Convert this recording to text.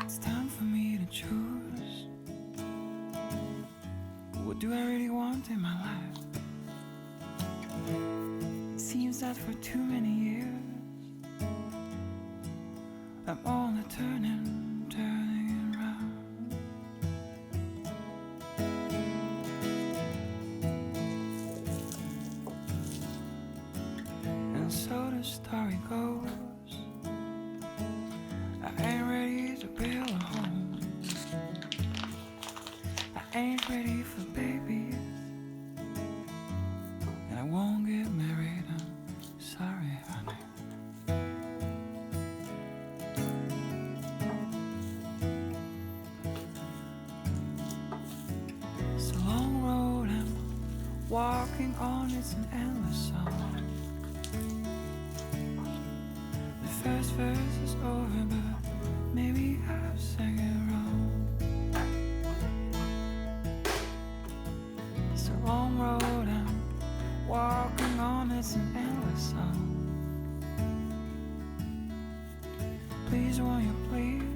It's time for me to choose. What do I really want in my life? It seems that for too many years I'm only turning around. And so the story goes, I ain't ready to build a home. I ain't ready for babies, and I won't get married. I'm sorry, honey. It's a long road I'm walking on, it's an endless song. The first verse is over, but maybe I've sang it wrong. It's a long road I'm walking on, it's an endless song. Please, won't you please